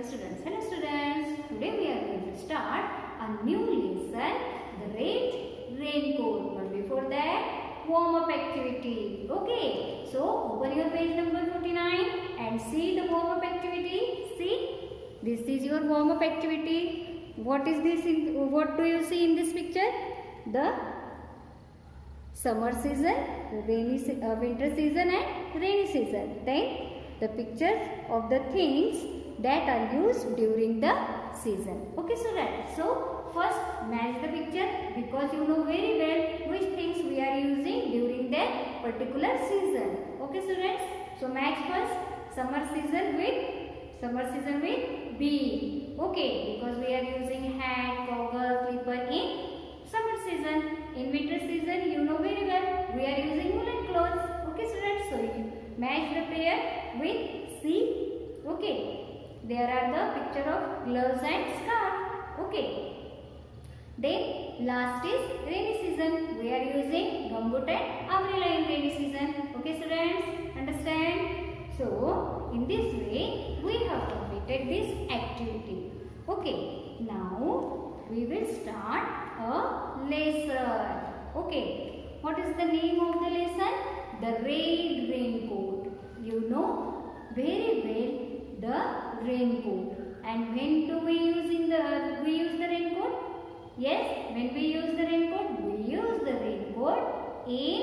students. Hello students. Today we are going to start a new lesson, the red raincoat. But before that, warm up activity. Okay. So open your page number 49 and see the warm up activity. See, this is your warm up activity. What is this? What do you see in this picture? The summer season, winter season and rainy season. Then the pictures of the things that are used during the season. Okay students. So first match the picture because you know very well which things we are using during that particular season. Okay students. So match first summer season with bee. Okay, because we are using hat, goggle, slipper in summer season. In winter season, you know very well, we are using woolen clothes. Okay students, so you match the pair with C. Okay, there are the picture of gloves and scarf. Okay, then last is rainy season. We are using gumboot and umbrella in rainy season. Okay students, understand? So in this way, we have completed this activity. Okay, now we will start a lesson. Okay, what is the name of the lesson? The red raincoat. You know very well the raincoat. And when do we use the raincoat? Yes, when we use the raincoat, we use the raincoat in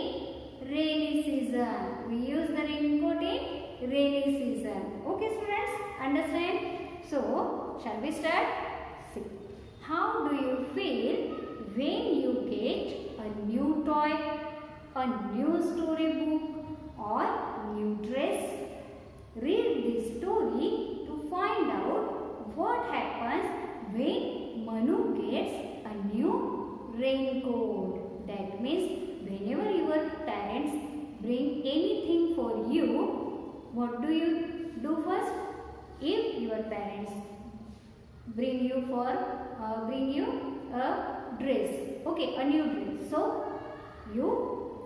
rainy season. We use the raincoat in rainy season. Okay students, understand? So, shall we start? See, how do you feel when you get a new toy, a new storybook or new dress? Read this story to find out what happens when Manu gets a new raincoat. That means whenever your parents bring anything for you, what do you do first? If your parents bring you a dress, okay, a new dress, so you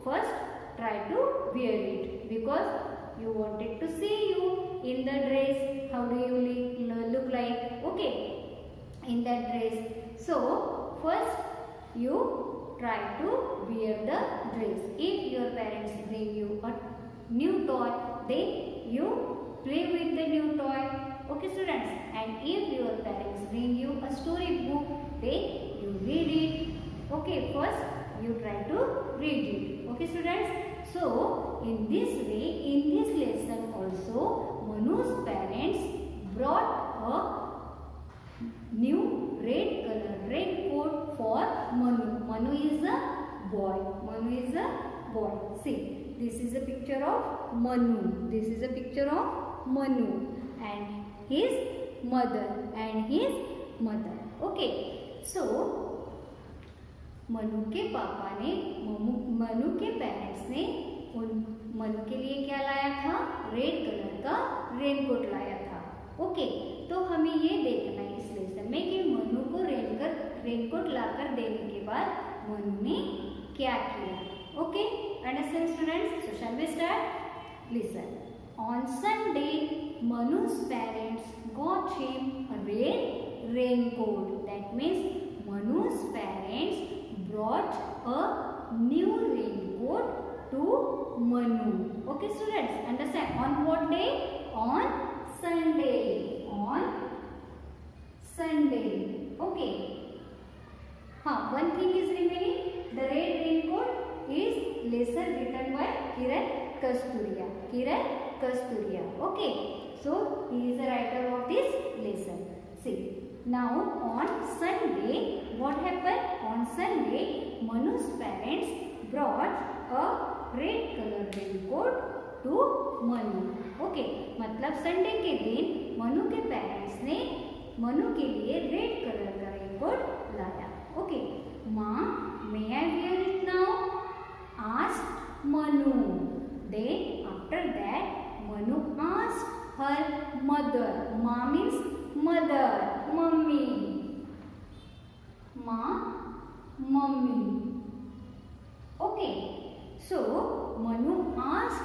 first try to wear it because you wanted to see you in the dress. How do you look like? Okay, in that dress. So first you try to wear the dress. If your parents bring you a new toy, then you play with the new toy. Okay students, and if your parents bring you a story book, then you read it. Okay, first you try to read it. Okay students, so in this way, in this lesson also, Manu's parents brought a new red color, red coat for Manu. Manu is a boy. Manu is a boy. See, this is a picture of Manu. This is a picture of Manu and his mother Okay, so Manu के पापा ने मनु के parents ने मनु के लिए क्या लाया था? रेड कलर का रेनकोट लाया था. ओके, तो हमें ये देखना है इस लेसन में कि मनु को रेनकोट लाकर देने के बाद मनु ने क्या किया. Okay, understand students? So shall we start? Listen. On Sunday, Manu's parents got him a red raincoat. That means Manu's parents brought a new raincoat to Manu. Okay students, understand? On what day? On Sunday. On Sunday. Okay. One thing is remaining. The red raincoat is lesson written by Kiran Kasturia. Okay. So he is the writer of this lesson. See. Now on Sunday, what happened? On Sunday, Manu's parents brought a red color raincoat to Manu. Okay, मतलब Sunday के दिन मनु के parents ने मनु के लिए red colour का raincoat लाया. Okay, माँ, may I wear it now? Asked Manu. Then after that, Manu asked her mother. Ma means mother. Mummy. Mummy. Okay. So Manu asked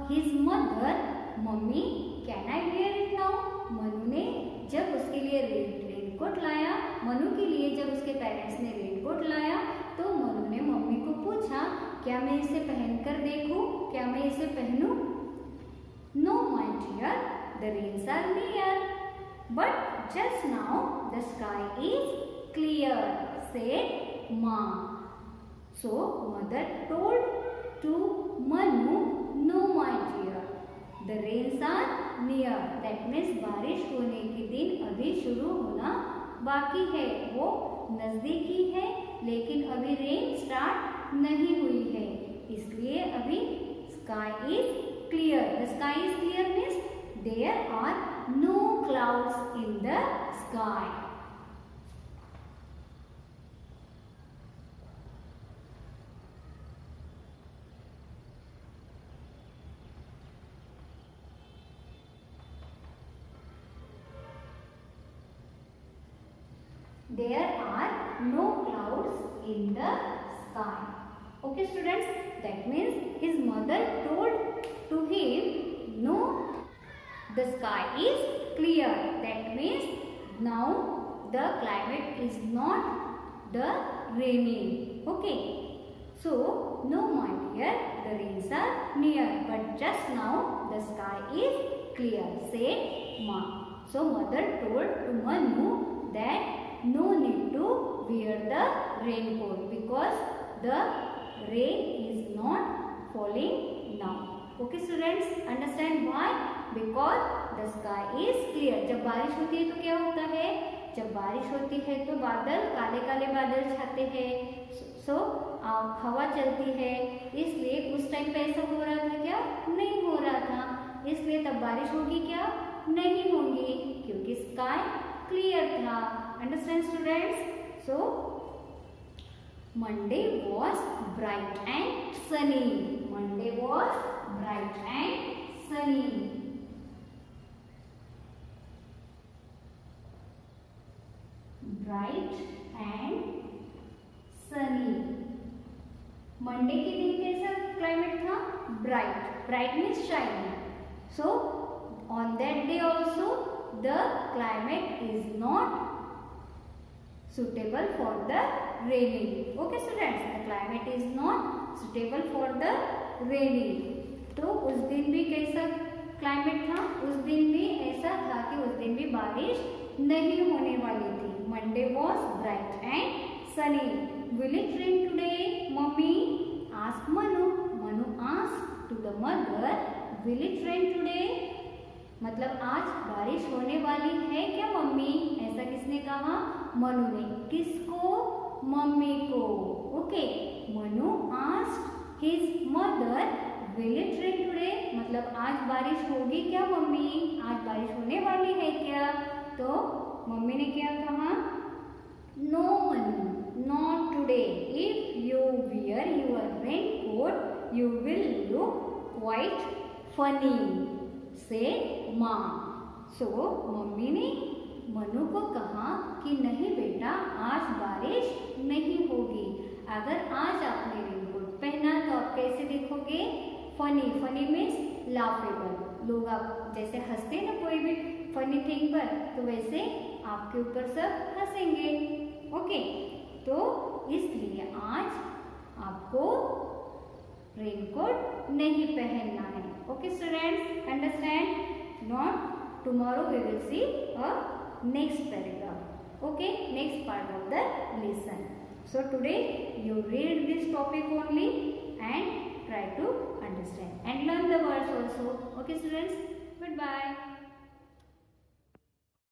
his mother, Mummy, can I wear it now? Manu ने जब लिए raincoat लाया। मनु के लिए जब उसके parents ने raincoat लाया तो मनु ने मम्मी को पूछा, क्या मैं इसे पहनकर देखूं, क्या मैं इसे पहनूं? No my dear, the rains are near, but just now the sky is clear, said माँ। So mother told to Manu, no my dear, the rains are near. That means बारिश होने के दिन अभी शुरू होना बाकी है, वो नजदीकी है, लेकिन अभी रेन स्टार्ट नहीं हुई है, इसलिए अभी sky is clear. The sky is clear means there are no clouds in the sky. There are no clouds in the sky. Okay students, that means his mother told to him, no, the sky is clear. That means now the climate is not the raining. Okay, so no my dear, the rains are near, but just now the sky is clear, said Ma. So mother told to Manu that no need to wear the raincoat because the rain is not falling now. Okay students, understand why? Because the sky is clear. जब बारिश होती है तो क्या होता है? जब बारिश होती है तो बादल, काले काले बादल छाते हैं, सो हवा चलती है, इसलिए उस टाइम पे ऐसा हो रहा था क्या? नहीं हो रहा था, इसलिए तब बारिश होगी क्या? नहीं होगी, क्योंकि स्काई क्लियर था। Understand students? So Monday was bright and sunny. Monday was bright and sunny. Bright and sunny. Monday के दिन कैसा क्लाइमेट था? Bright. Bright means shiny. So on that day also the climate is not suitable for the raining. Okay students, the climate is not suitable for the raining. तो उस दिन भी कैसा climate था? उस दिन भी ऐसा था कि उस दिन भी बारिश नहीं होने वाली थी। Monday was bright and sunny. Will it rain today, mommy? Asked Manu. Manu asked to the mother, will it rain today? मतलब आज बारिश होने वाली है क्या मम्मी? ऐसा किसने कहा? मनु ने। किसको? मम्मी को। Okay, Manu asked his mother, will it rain today? मतलब आज बारिश होगी क्या मम्मी? आज बारिश होने वाली है क्या? तो मम्मी ने क्या कहा? No Manu, not today. If you wear your raincoat you will look quite funny, says माँ. सो मम्मी ने मनु को कहा कि नहीं बेटा, आज बारिश नहीं होगी. अगर आज आपने रेनकोट पहना तो आप कैसे दिखोगे? फनी. Funny means laughable. लोग आप जैसे हंसते ना कोई भी फनी थिंग पर, तो वैसे आपके ऊपर सब हंसेंगे. ओके, तो इसलिए आज आपको रेनकोट नहीं पहनना है. Okay students, understand? Not tomorrow we will see a next paragraph. Okay, next part of the lesson. So today you read this topic only and try to understand and learn the words also. Okay students, goodbye.